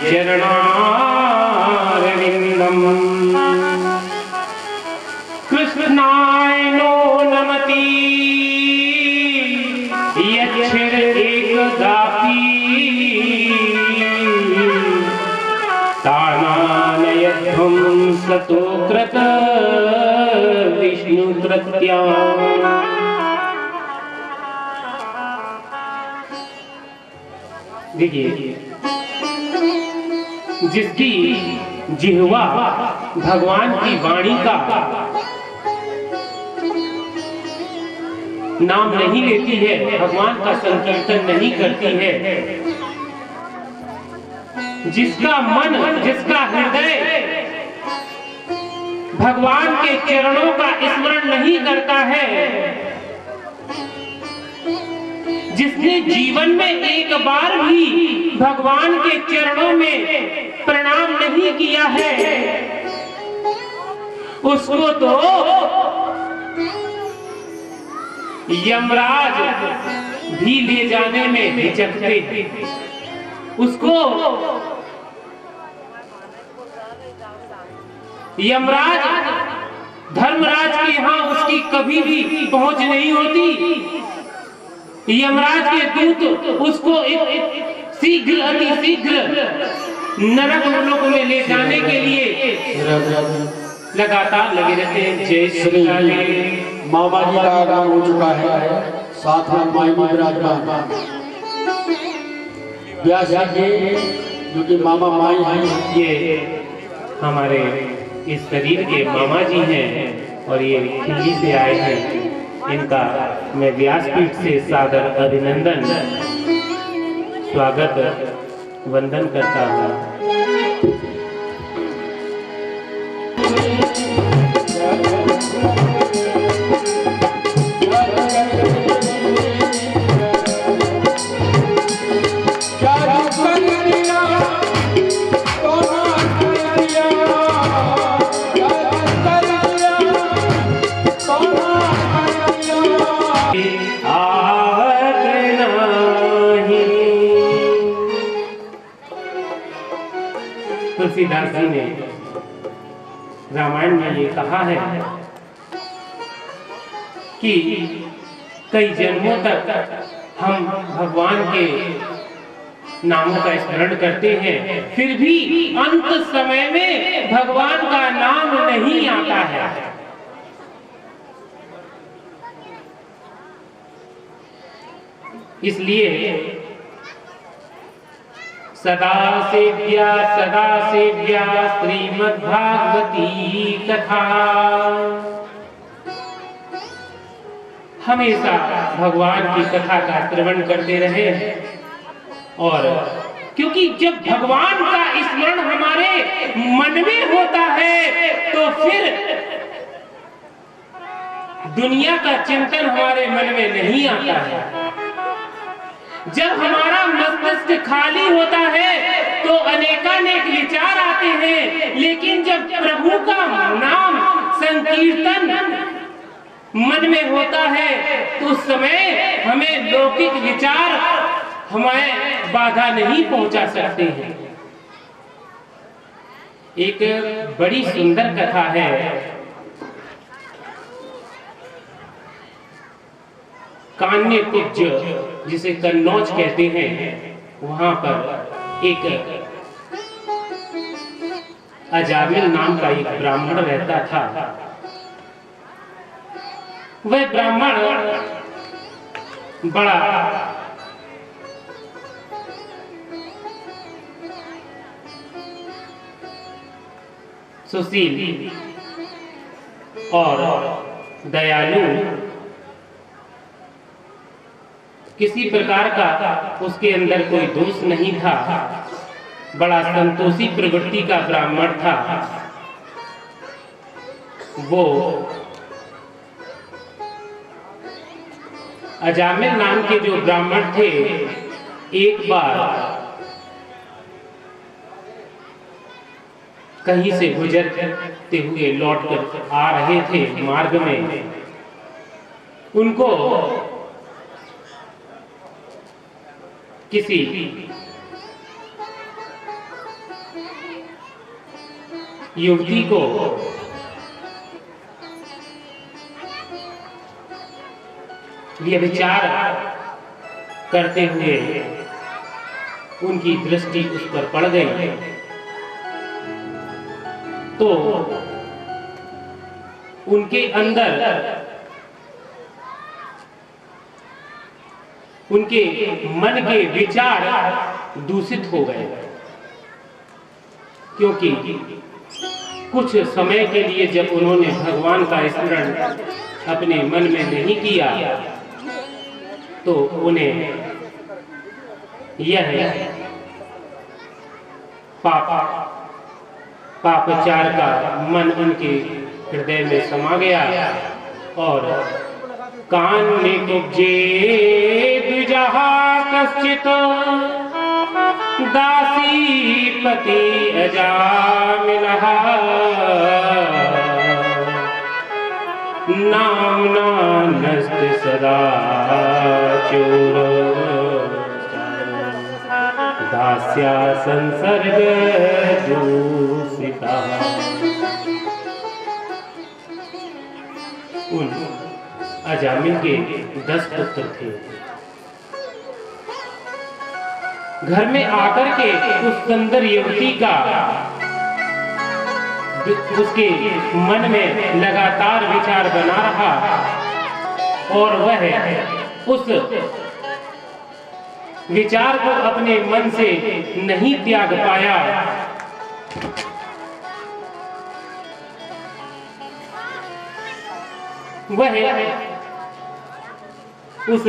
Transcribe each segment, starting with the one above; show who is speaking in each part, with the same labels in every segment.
Speaker 1: यच्चरणारविन्दम् कृष्णाय नो नमति यच्छिर एकदापि तानानयध्वं सतो कृत विष्णुकृत्या। देखिए, जिसकी जिह्वा भगवान की वाणी का नाम नहीं लेती है, भगवान का संकीर्तन नहीं करती है, जिसका मन, जिसका हृदय भगवान के चरणों का स्मरण नहीं करता है, जिसने जीवन में एक बार भी भगवान के चरणों में प्रणाम नहीं किया है, उसको तो यमराज भी ले जाने में हिचकते हैं। उसको यमराज, धर्मराज के यहाँ उसकी कभी भी पहुंच नहीं होती। यमराज के दूत उसको शीघ्र, अति शीघ्र नरक लोक में ले जाने के लिए लगातार लगे रहते हैं। जय श्री राम।
Speaker 2: मामा जी का आगमन हो चुका है, साथ में माई विराजमान व्यास जी जो कि मामा माई हैं।
Speaker 1: ये हमारे इस शरीर के मामा जी हैं और ये दिल्ली से आए हैं। इनका मैं व्यासपीठ से सादर अभिनंदन, स्वागत, वंदन करता हूँ। तुलसीदास जी ने रामायण में ये कहा है कि कई जन्मों तक हम भगवान के नामों का स्मरण करते हैं, फिर भी अंत समय में भगवान का नाम नहीं आता है। इसलिए सदा सेव्या श्रीमद्भागवती कथा, हमेशा भगवान की कथा का श्रवण करते रहे। और क्योंकि जब भगवान का स्मरण हमारे मन में होता है तो फिर दुनिया का चिंतन हमारे मन में नहीं आता है। जब हमारा मस्तिष्क खाली होता है तो अनेकानेक विचार आते हैं, लेकिन जब प्रभु का नाम संकीर्तन मन में होता है तो उस समय हमें लौकिक विचार हमें बाधा नहीं पहुंचा सकते हैं। एक बड़ी सुंदर कथा है, कान्य कुब्ज जिसे कन्नौज कहते हैं, वहां पर एक अजामिल नाम का एक ब्राह्मण रहता था। वह ब्राह्मण बड़ा सुशील और दयालु, किसी प्रकार का उसके अंदर कोई दोष नहीं था, बड़ा संतोषी प्रवृत्ति का ब्राह्मण था। वो अजामिल नाम के जो ब्राह्मण थे, एक बार कहीं से गुजरते हुए लौटकर आ रहे थे, मार्ग में उनको किसी युवती को व्यभिचार करते हुए उनकी दृष्टि उस पर पड़ गई, तो उनके अंदर उनके मन के विचार दूषित हो गए, क्योंकि कुछ समय के लिए जब उन्होंने भगवान का स्मरण अपने मन में नहीं किया तो उन्हें यह पापाचार का मन उनके हृदय में समा गया और कान कुब्जे द्विजहा कश्चित् दासी पति अजामिलः नाम्ना नस्त सदा चोर दास्या संसर्ग दूषिता। उन अजामिल के 10 पुत्र थे। घर में आकर के उस सुंदर युवती का उसके मन में लगातार विचार बना रहा और वह उस विचार को अपने मन से नहीं त्याग पाया। वह उस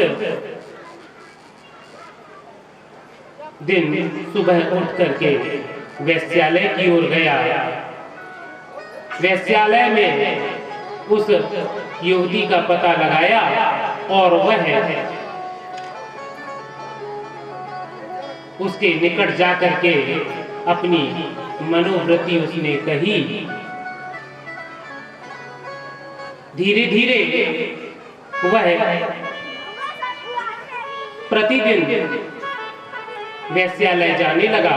Speaker 1: दिन सुबह उठ करके वेश्यालय की ओर गया। वेश्यालय में उस युवती का पता लगाया और वह उसके निकट जाकर के अपनी मनोवृत्ति उसने कही। धीरे धीरे वह प्रतिदिन वेश्यालय जाने लगा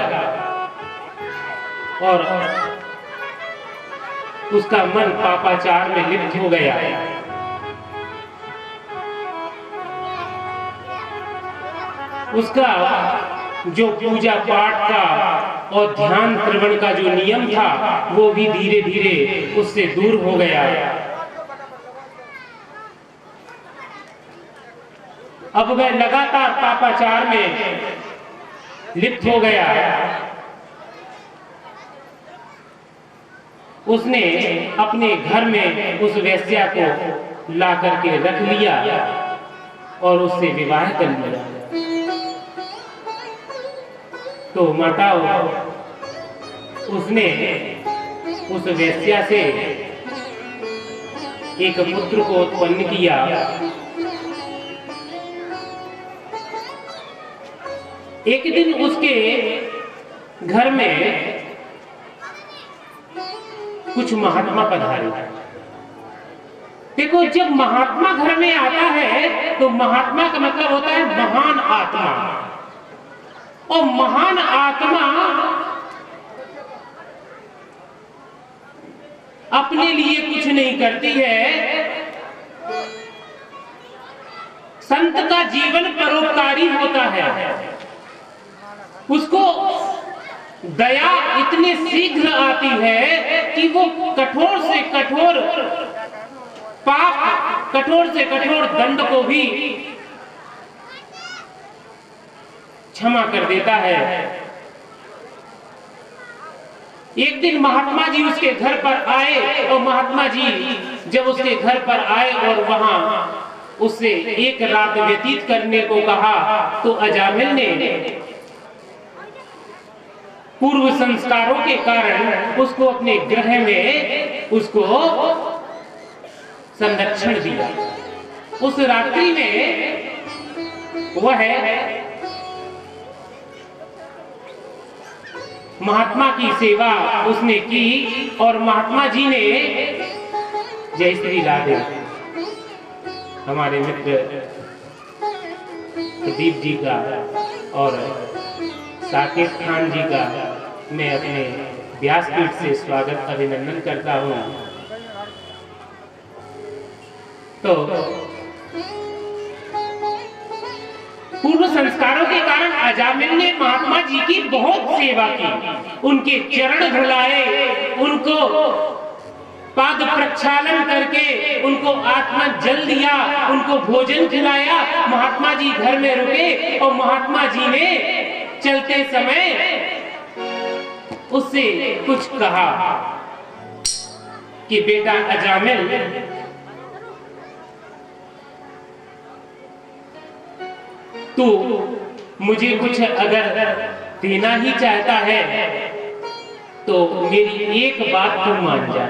Speaker 1: और उसका मन पापाचार में लिप्त हो गया। उसका जो पूजा पाठ का और ध्यान श्रवण का जो नियम था वो भी धीरे धीरे उससे दूर हो गया। अब वह लगातार पापाचार में लिप्त हो गया। उसने अपने घर में उस वेश्या को ला करके रख लिया और उससे विवाह कर लिया। तो माताओं, उसने उस वेश्या से एक पुत्र को उत्पन्न किया। एक दिन उसके घर में कुछ महात्मा पधारे। देखो, जब महात्मा घर में आता है तो महात्मा का मतलब होता है महान आत्मा, और महान आत्मा अपने लिए कुछ नहीं करती है। संत का जीवन परोपकारी होता है। उसको दया इतने शीघ्र आती है कि वो कठोर से कठोर पाप, कठोर से कठोर दंड को भी क्षमा कर देता है। एक दिन महात्मा जी उसके घर पर आए और महात्मा जी जब उसके घर पर आए और वहां उससे एक रात व्यतीत करने को कहा तो अजामिल ने पूर्व संस्कारों के कारण उसको अपने गृह में उसको संरक्षण दिया। उस रात्रि में वह महात्मा की सेवा उसने की और महात्मा जी ने, जय श्री राधे, हमारे मित्र प्रदीप जी का और साकेत खान जी का मैं अपने व्यासपीठ से स्वागत अभिनंदन करता हूँ। तो पूर्व संस्कारों के कारण अजामिल ने महात्मा जी की बहुत सेवा की, उनके चरण धुलाए, उनको पाद प्रक्षालन करके उनको आत्मा जल दिया, उनको भोजन खिलाया। महात्मा जी घर में रुके और महात्मा जी ने चलते समय उससे कुछ कहा कि बेटा अजामिल, तू मुझे कुछ अगर देना ही चाहता है तो मेरी एक बात तू मान जा।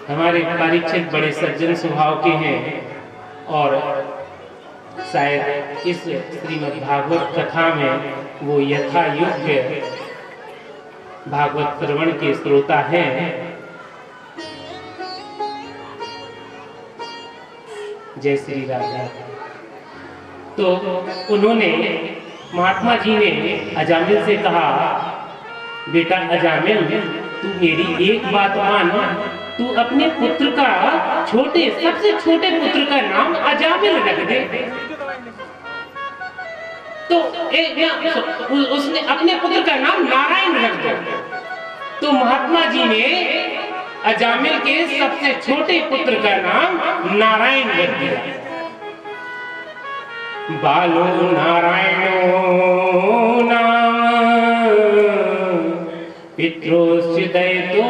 Speaker 1: हमारे परीक्षित बड़े सज्जन स्वभाव के हैं और शायद इस श्रीमद् भागवत कथा में वो यथा योग्य भागवत श्रवण के श्रोता हैं। जय श्री राधा। तो उन्होंने महात्मा जी ने अजामिल से कहा, बेटा अजामिल, तू मेरी एक बात मान, तू अपने पुत्र का सबसे छोटे पुत्र का नाम अजामिल रख दे। तो उसने अपने पुत्र का नाम नारायण रख दिया। तो महात्मा जी ने अजामिल के सबसे छोटे पुत्र का नाम नारायण रख दिया। बालो नारायणो नाम पितरोश्च दयितो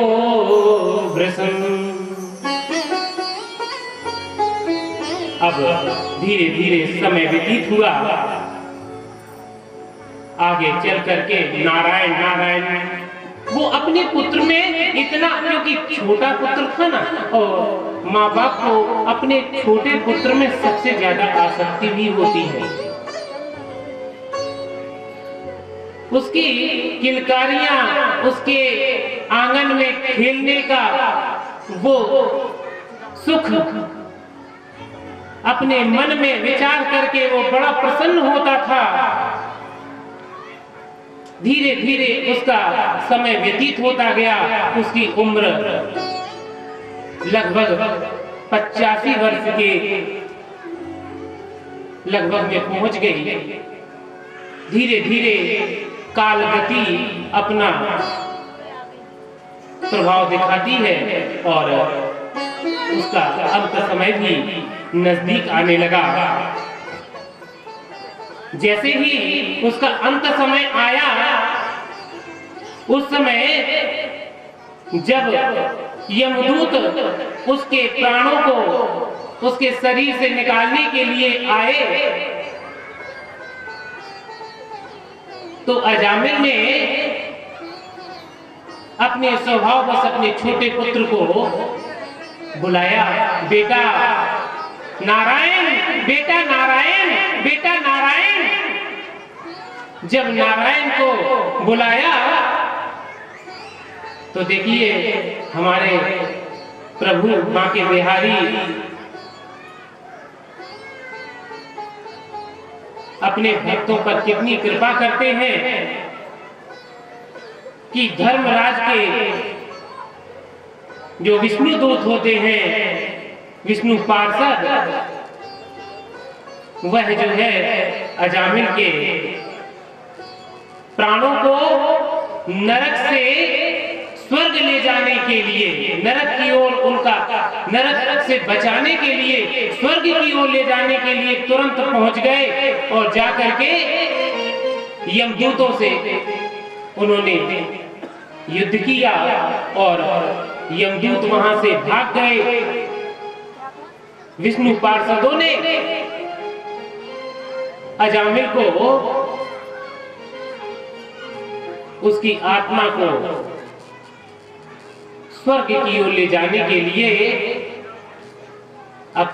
Speaker 1: वृषम्। अब धीरे धीरे समय व्यतीत हुआ। आगे चल करके नारायण नारायण वो अपने पुत्र में इतना, क्योंकि छोटा पुत्र था ना, और माँ बाप को अपने छोटे पुत्र में सबसे ज्यादा आसक्ति भी होती है। उसकी किलकारियां, उसके आंगन में खेलने का वो सुख अपने मन में विचार करके वो बड़ा प्रसन्न होता था। धीरे धीरे उसका समय व्यतीत होता गया। उसकी उम्र लगभग 85 वर्ष के लगभग में पहुंच गई। धीरे धीरे काल गति अपना प्रभाव दिखाती है और उसका अंत समय भी नजदीक आने लगा। जैसे ही उसका अंत समय आया, उस समय जब यमदूत उसके प्राणों को उसके शरीर से निकालने के लिए आए, तो अजामिल ने अपने स्वभाववश अपने छोटे पुत्र को बुलाया, बेटा नारायण, बेटा नारायण, बेटा नारायण। जब नारायण को बुलाया तो देखिए हमारे प्रभु बांके बिहारी अपने भक्तों पर कितनी कृपा करते हैं कि धर्मराज के जो विष्णु दूत होते हैं, विष्णु पार्षद, वह जो है अजामिल के प्राणों को नरक से स्वर्ग ले जाने के लिए, नरक की ओर उनका, नरक से बचाने के लिए स्वर्ग की ओर ले जाने के लिए तुरंत पहुंच गए और जाकर के यमदूतों से उन्होंने युद्ध किया और यमदूत वहां से भाग गए। विष्णु पार्षदों ने अजामिल को, उसकी आत्मा को स्वर्ग की ओर ले जाने के लिए अब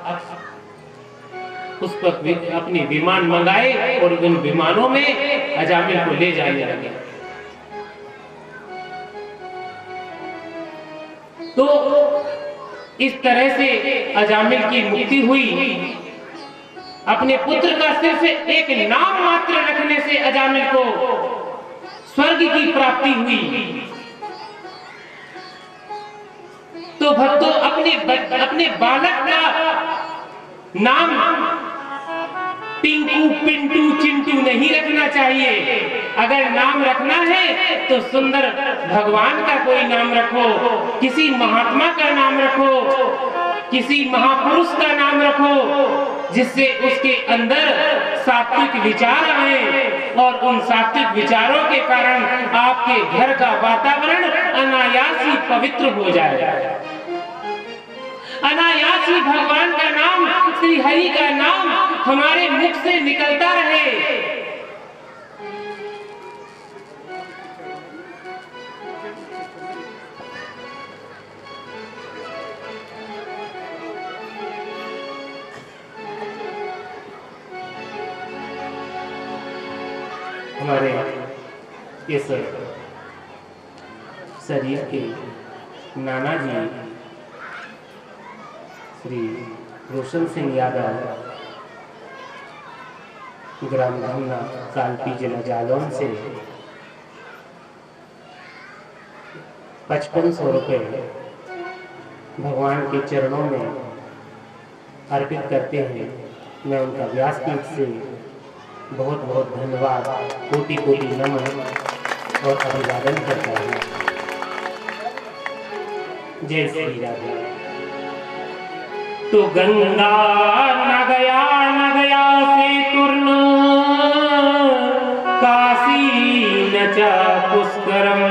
Speaker 1: उस पर अपने विमान मंगाए और उन विमानों में अजामिल को ले जाने लगे। तो इस तरह से अजामिल की मुक्ति हुई। अपने पुत्र का सिर्फ एक नाम मात्र रखने से अजामिल को स्वर्ग की प्राप्ति हुई। तो भक्तों अपने बालक का नाम टिंकू, पिंटू, चिंटू नहीं रखना चाहिए। अगर नाम रखना है तो सुंदर भगवान का कोई नाम रखो, किसी महात्मा का नाम रखो, किसी महापुरुष का नाम रखो, जिससे उसके अंदर सात्विक विचार आए और उन सात्विक विचारों के कारण आपके घर का वातावरण अनायास ही पवित्र हो जाए। अनायास ही भगवान का नाम, श्री हरि का नाम हमारे मुख से निकलता रहे। हमारे इस शरीर के नाना जी श्री रोशन सिंह यादव, ग्राम धमना, कालपी, जिला जालौन से 5500 रुपये भगवान के चरणों में अर्पित करते हैं। मैं उनका व्यासपीठ से बहुत बहुत धन्यवाद, कोटि कोटि नमन और अभिवादन करता हूँ। जय श्री राधे। तो गंगा न गया से तुर्न, काशी न च पुष्करम,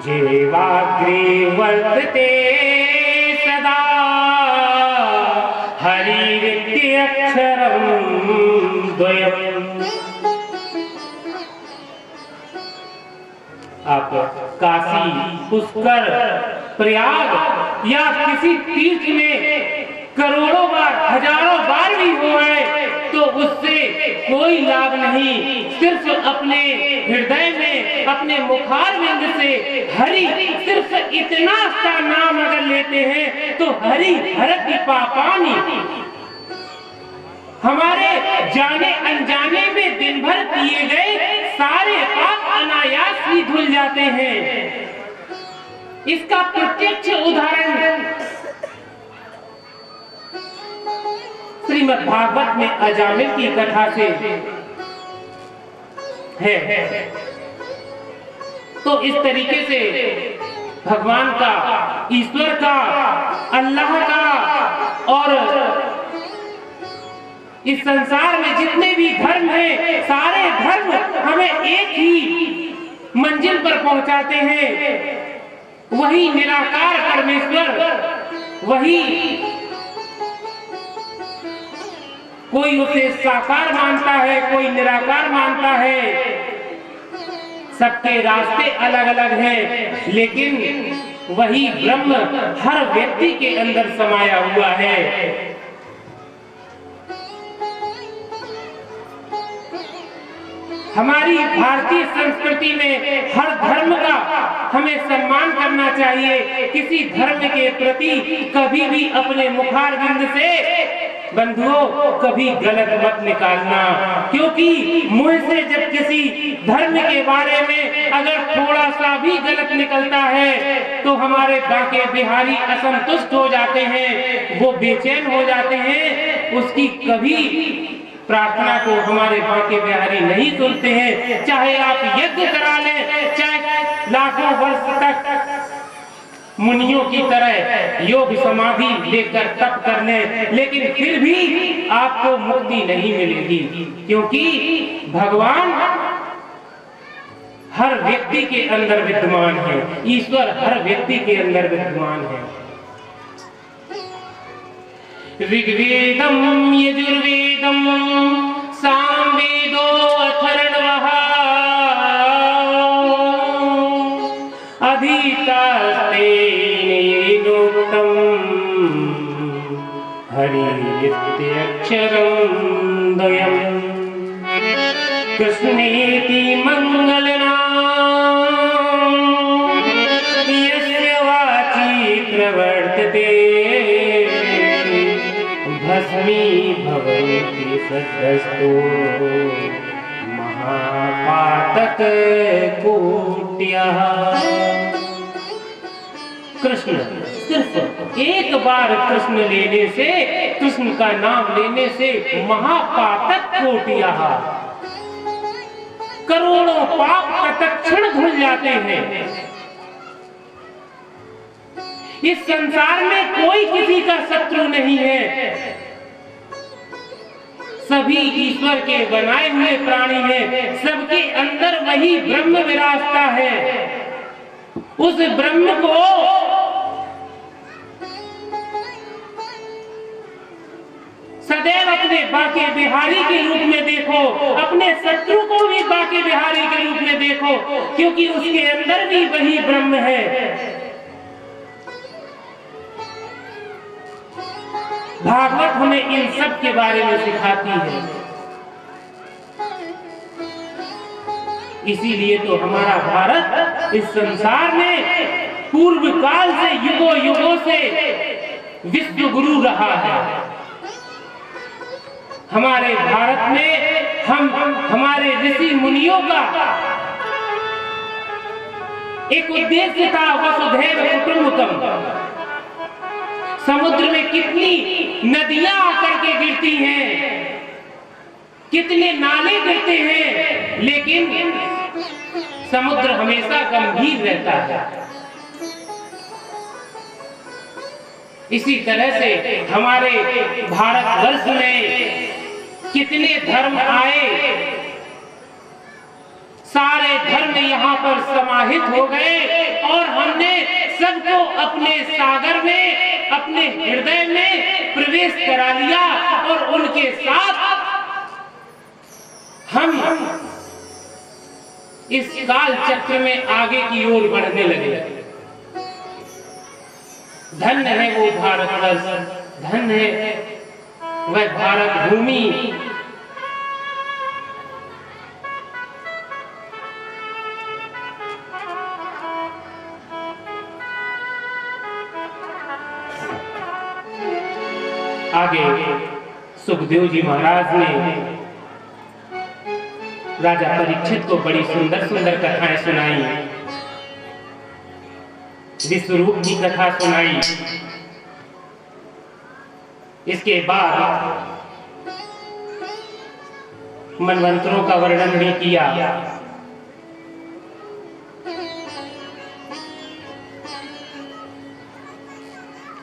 Speaker 1: जेवाग्रे वर्तते सदा हरिरित्यक्षरं द्वयम्। आप काशी, पुष्कर, प्रयाग या किसी तीर्थ में करोड़ों बार, हजारों बार भी हो आए तो उससे कोई लाभ नहीं। सिर्फ अपने हृदय में, अपने मुखारविंद से हरि, सिर्फ इतना सा नाम अगर लेते हैं तो हरि हरति पापानि, हमारे जाने अनजाने में दिन भर किए गए सारे पाप अनायास ही धुल जाते हैं। इसका प्रत्यक्ष उदाहरण श्रीमद् भागवत में अजामिल की कथा से है। तो इस तरीके से भगवान का, ईश्वर का, अल्लाह का और इस संसार में जितने भी धर्म हैं, सारे धर्म हमें एक ही मंजिल पर पहुंचाते हैं। वही निराकार परमेश्वर, वही कोई उसे साकार मानता है, कोई निराकार मानता है। सबके रास्ते अलग अलग हैं, लेकिन वही ब्रह्म हर व्यक्ति के अंदर समाया हुआ है। हमारी भारतीय संस्कृति में हर धर्म का हमें सम्मान करना चाहिए। किसी धर्म के प्रति कभी भी अपने मुखारविंद से बंधुओं कभी गलत मत निकालना, क्योंकि मुंह से जब किसी धर्म के बारे में अगर थोड़ा सा भी गलत निकलता है तो हमारे बाके बिहारी असंतुष्ट हो जाते हैं, वो बेचैन हो जाते हैं। उसकी कभी प्रार्थना को हमारे बाके बिहारी नहीं सुनते हैं। चाहे आप यज्ञ करा लें, चाहे लाखों वर्ष तक मुनियों की तरह योग समाधि लेकर तप कर लें, लेकिन फिर भी आपको मुक्ति नहीं मिलेगी, क्योंकि भगवान हर व्यक्ति के अंदर विद्यमान है, ईश्वर हर व्यक्ति के अंदर विद्यमान है। ऋग्वेदम यजुर्वेदम सामवेदो अथर्वणः अधीतास्तेनोक्तम् हरिरित्यक्षरं द्वयम् कृष्णेति मंगलनाम यस्य वाची प्रवर्तते भस्मी भवन्ति सद्यस्तो महापुरुषाः। पातक कोट्यः। कृष्ण, सिर्फ एक बार कृष्ण लेने से, कृष्ण का नाम लेने से महापातक कोट्यः, करोड़ों पाप तत्क्षण धुल जाते हैं। इस संसार में कोई किसी का शत्रु नहीं है, सभी ईश्वर के बनाए हुए प्राणी हैं, सबके अंदर वही ब्रह्म विराजता है। उस ब्रह्म को सदैव अपने बाके बिहारी के रूप में देखो, अपने शत्रु को भी बाके बिहारी के रूप में देखो, क्योंकि उसके अंदर भी वही ब्रह्म है। भागवत हमें इन सब के बारे में सिखाती है। इसीलिए तो हमारा भारत इस संसार में पूर्व काल से, युगों युगों से विश्व गुरु रहा है। हमारे भारत में हमारे ऋषि मुनियों का एक उद्देश्य था, वसुधैव कुटुंबकम। समुद्र में कितनी नदियां आकर के गिरती हैं, कितने नाले गिरते हैं, लेकिन समुद्र हमेशा गंभीर रहता है। इसी तरह से हमारे भारतवर्ष में कितने धर्म आए, सारे धर्म यहाँ पर समाहित हो गए और हमने सबको अपने सागर में, अपने हृदय में प्रवेश करा लिया और उनके साथ हम इस काल चक्र में आगे की ओर बढ़ने लगे। धन्य है वो भारतवर्ष, धन्य है वह भारत भूमि। आगे सुखदेव जी महाराज ने राजा परीक्षित को बड़ी सुंदर सुंदर कथाएं सुनाई, विश्वरूप की कथा सुनाई। इसके बाद मनवंतरों का वर्णन भी किया।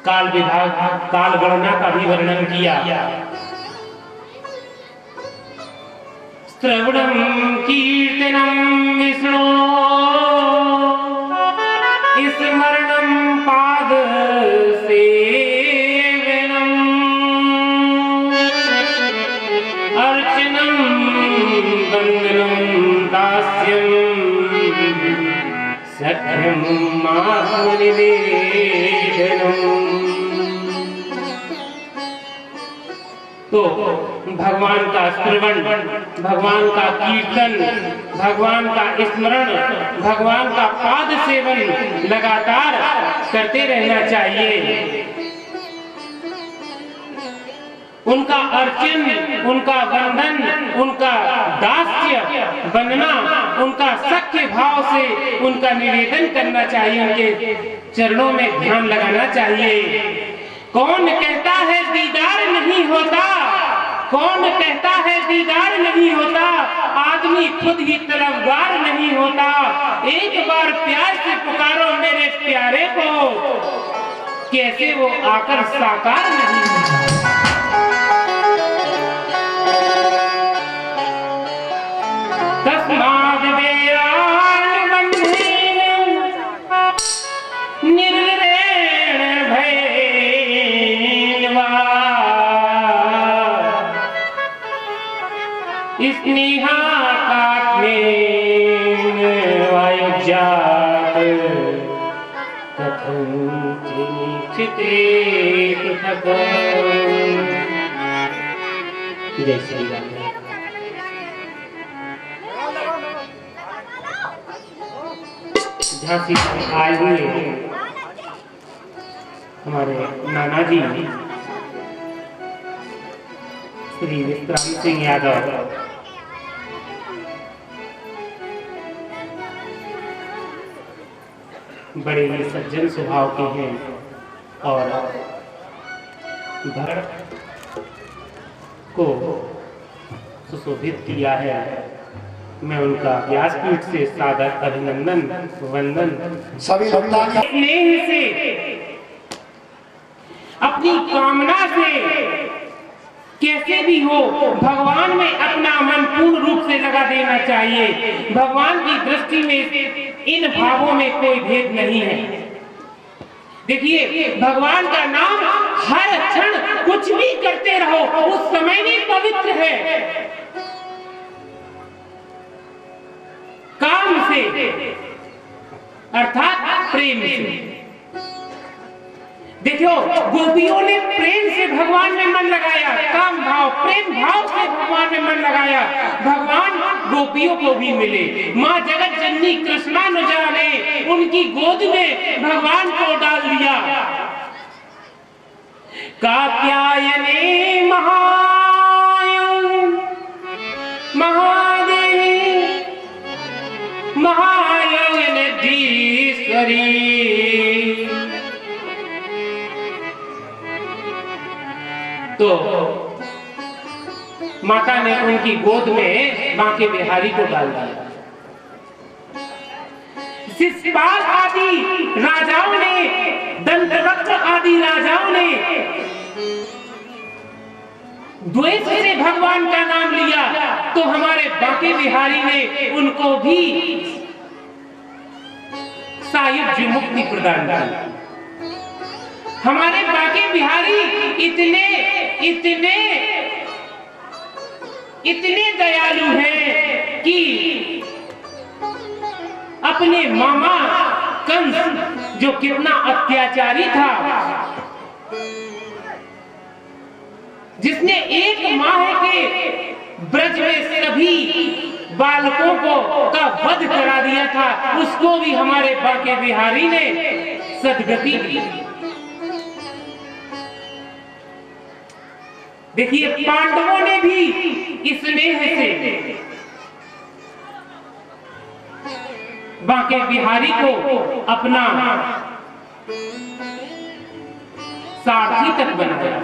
Speaker 1: काल विभाग, काल गणना का भी वर्णन किया। श्रवणम कीर्तनम विष्णु स्मरणम पाद सेवनम अर्चनम वंदनम दास्यम सख्यम आत्मनिवेदनम। तो भगवान का श्रवण, भगवान का कीर्तन, भगवान का स्मरण, भगवान का पाद सेवन लगातार करते रहना चाहिए। उनका अर्चन, उनका वंदन, उनका दास्य बनना, उनका सख्य भाव से उनका निवेदन करना चाहिए, उनके चरणों में ध्यान लगाना चाहिए। कौन कहता है दीदार नहीं होता, कौन कहता है दीदार नहीं होता, आदमी खुद ही तलबगार नहीं होता। एक बार प्यार से पुकारो मेरे प्यारे को, कैसे वो आकर साकार नहीं होता। तस्माद् वेरान् बन्धेन निर्वेण भयेन वा स्नेहाकात्मेन वायुज्यात् कथञ्चिन्निक्षिते पृथक्। जय श्री राम। झांसी से आए हुए हमारे नाना जी श्री विश्राम सिंह यादव बड़े ही सज्जन स्वभाव के हैं और घर को सुशोभित किया है। मैं उनका व्यासपीठ से सादर अभिनंदन वंदन
Speaker 2: सभी
Speaker 1: स्नेह से अपनी कामना से कैसे भी हो भगवान में अपना मन पूर्ण रूप से लगा देना चाहिए। भगवान की दृष्टि में इन भावों में कोई भेद नहीं है। देखिए, भगवान का नाम हर क्षण कुछ भी करते रहो उस समय भी पवित्र है। काम से अर्थात प्रेम से। देखो, गोपियों ने प्रेम से भगवान में मन लगाया, काम भाव प्रेम भाव से भगवान में मन लगाया। भगवान गोपियों को भी मिले। माँ जगत जननी कृष्णानुजा ने उनकी गोद में भगवान को डाल दिया। कात्यायनी महादेवी महायोगीश्वरी तो माता ने उनकी गोद में बांके बिहारी को डाल दिया। शिशुपाल आदि राजाओं ने, दंतवक्र आदि राजाओं ने द्वेष से भगवान का नाम लिया तो हमारे बांके बिहारी ने उनको भी सायुज्य मुक्ति प्रदान की। हमारे बांके बिहारी इतने इतने इतने दयालु हैं कि अपने मामा कंस जो कितना अत्याचारी था, जिसने एक माह के ब्रज में सभी बालकों को का वध करा दिया था, उसको भी हमारे बांके बिहारी ने सद्गति दी। देखिए, पांडवों ने भी स्नेह से बांके बिहारी को अपना सारथी तक बनाया।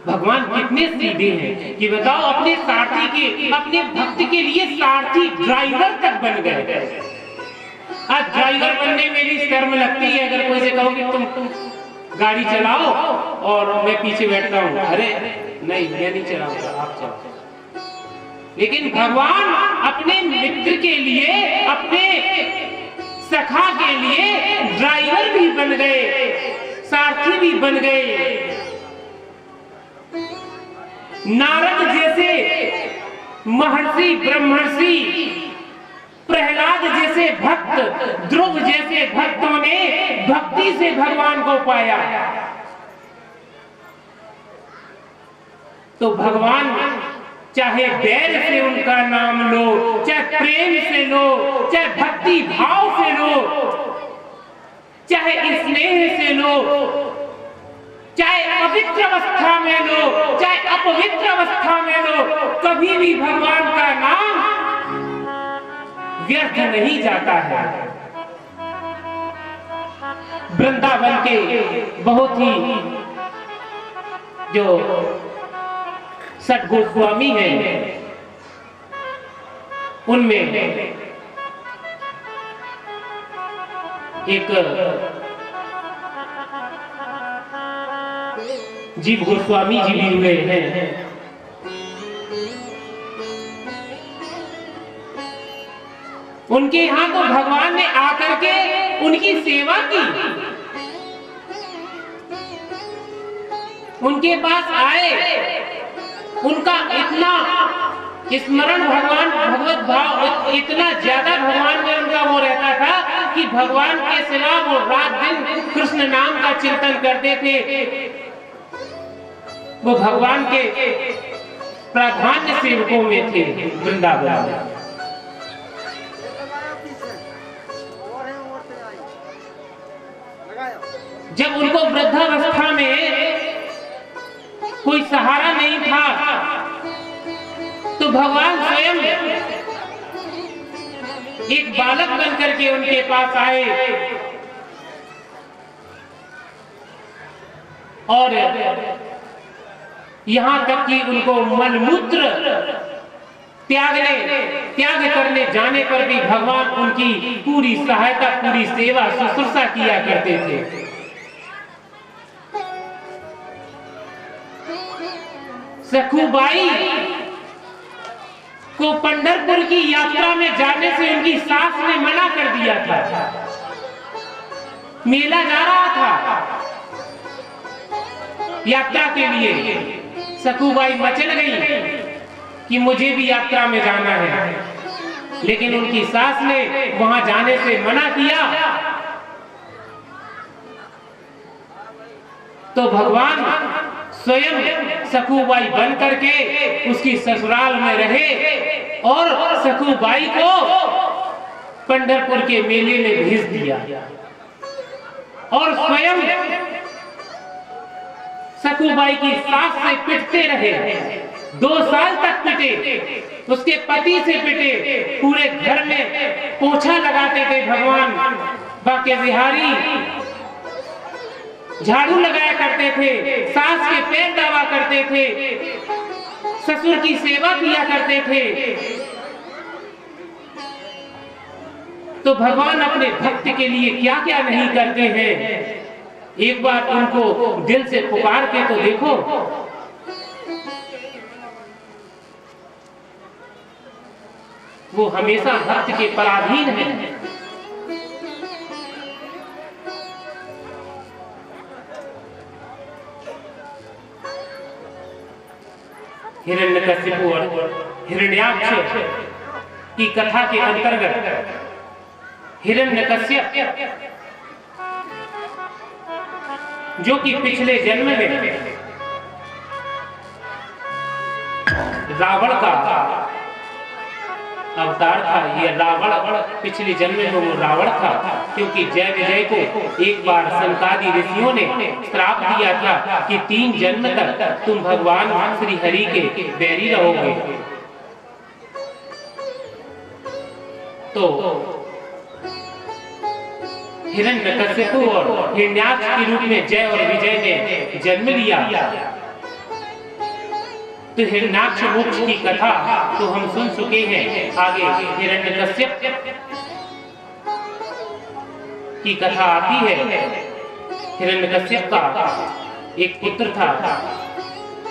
Speaker 1: भगवान कितने सीधे हैं कि बताओ, अपने सारथी के, अपने भक्त के लिए सारथी ड्राइवर तक बन गए। आज ड्राइवर बनने में भी शर्म लगती है। अगर कोई से कहो कि तुम गाड़ी चलाओ और मैं पीछे बैठता हूँ, अरे नहीं, मैं नहीं चलाऊंगा, आप चलाओ। लेकिन भगवान अपने मित्र के लिए, अपने सखा के लिए ड्राइवर भी बन गए, सारथी भी बन गए। नारद जैसे महर्षि, ब्रह्मर्षि, प्रहलाद जैसे भक्त, ध्रुव जैसे भक्तों ने भक्ति से भगवान को पाया। तो भगवान चाहे बैर से उनका नाम लो, चाहे प्रेम से लो, चाहे भक्ति भाव से लो, चाहे स्नेह से लो, चाहे पवित्र अवस्था में लो, चाहे अपवित्र अवस्था में लो, कभी भी भगवान का नाम व्यर्थ नहीं जाता है। वृंदावन के बहुत ही जो सठ गोस्वामी हैं, उनमें एक जीव गोस्वामी जी भी हुए हैं। उनके यहाँ तो भगवान ने आकर के उनकी सेवा की, उनके पास आए, उनका इतना स्मरण भगवान, भगवत भाव इतना ज्यादा भगवान में उनका वो रहता था कि भगवान के सिवा वो रात दिन कृष्ण नाम का चिंतन करते थे। वो भगवान के प्राधान्य सेवकों में थे वृंदावन में। जब उनको वृद्धावस्था में कोई सहारा नहीं था तो भगवान स्वयं एक बालक बन करके उनके पास आए और यहां तक कि उनको मलमूत्र त्याग करने जाने पर भी भगवान उनकी पूरी सहायता, पूरी सेवा शुश्रूषा किया करते थे। सखुबाई को पंढरपुर की यात्रा में जाने से उनकी सास ने मना कर दिया था। मेला जा रहा था यात्रा के लिए, सखुबाई मचल गई कि मुझे भी यात्रा में जाना है, लेकिन उनकी सास ने वहां जाने से मना किया। तो भगवान स्वयं सखुबाई बन करके उसकी ससुराल में रहे और सखुबाई को पंढरपुर के मेले में भेज दिया और स्वयं सखुबाई की सास से पिटते रहे। 2 साल तक पिटे, उसके पति से पिटे, पूरे घर में पोछा लगाते थे भगवान बाके बिहारी, झाड़ू लगाया करते थे, सास के पैर दबा करते थे, ससुर की सेवा किया करते थे। तो भगवान अपने भक्त के लिए क्या क्या नहीं करते हैं। एक बार उनको दिल से पुकार के तो देखो। वो हमेशा भक्त के पराधीन है। हिरण्यकशिपु और हिरण्याक्ष की कथा के अंतर्गत हिरण्यकश्यप जो कि पिछले जन्म में रावण का अवतार था। ये रावण पिछले जन्म में वो रावण था, क्योंकि जय विजय को एक बार सनकादि ऋषियों ने श्राप दिया था कि 3 जन्म तक तुम भगवान श्री हरि के बैरी रहोगे। तो हिरण्यकशिपु और हिरण्याक्ष के रूप में जय और विजय ने जन्म लिया। तो हिरण्याक्ष मोक्ष की कथा तो हम सुन चुके हैं। आगे हिरण्यकश्यप की कथा आती है। हिरण्यकश्यप का एक पुत्र था।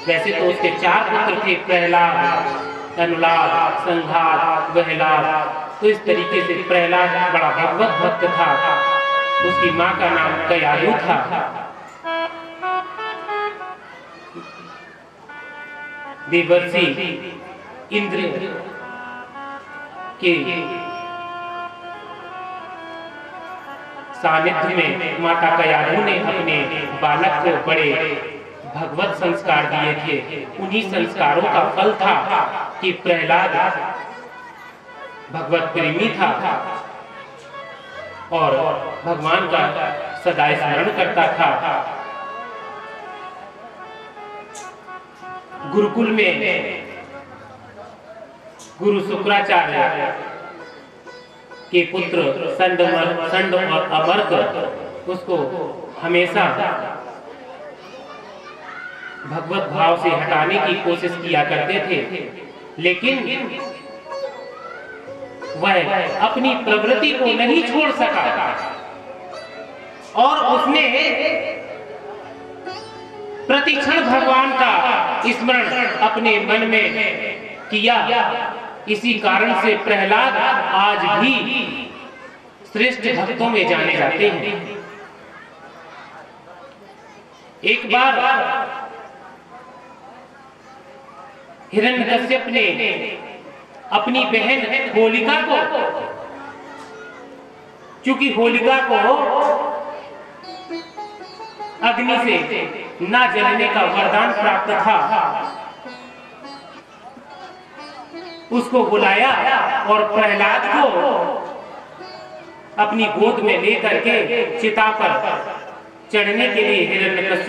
Speaker 1: वैसे तो उसके 4 पुत्र थे, प्रहलाद, अनुलाद, संघात, वहलाद। तो इस तरीके से प्रहलाद बड़ा भगवत भक्त था। उसकी मां का नाम कयाधु था। देवर्षि इंद्र के सानिध्य में माता कयाधु ने अपने बालक को बड़े भगवत संस्कार दिए थे। उन्हीं संस्कारों का फल था कि प्रहलाद भगवत प्रेमी था और भगवान का सदा स्मरण करता था। गुरुकुल में गुरु शुक्राचार्य के पुत्र संड और अमर्क उसको हमेशा भगवत भाव से हटाने की कोशिश किया करते थे, लेकिन वह अपनी प्रवृत्ति को नहीं छोड़ सका और उसने प्रतिक्षण भगवान का स्मरण अपने मन में किया। इसी कारण से प्रहलाद आज भी श्रेष्ठ भक्तों में जाने जाते हैं। एक बार हिरण्यकश्यप ने अपनी बहन होलिका को, क्योंकि होलिका को अग्नि से ना जलने का वरदान प्राप्त था, उसको बुलाया और प्रहलाद को अपनी गोद में लेकर के चिता पर चढ़ने के लिए हिरण्यकश्यप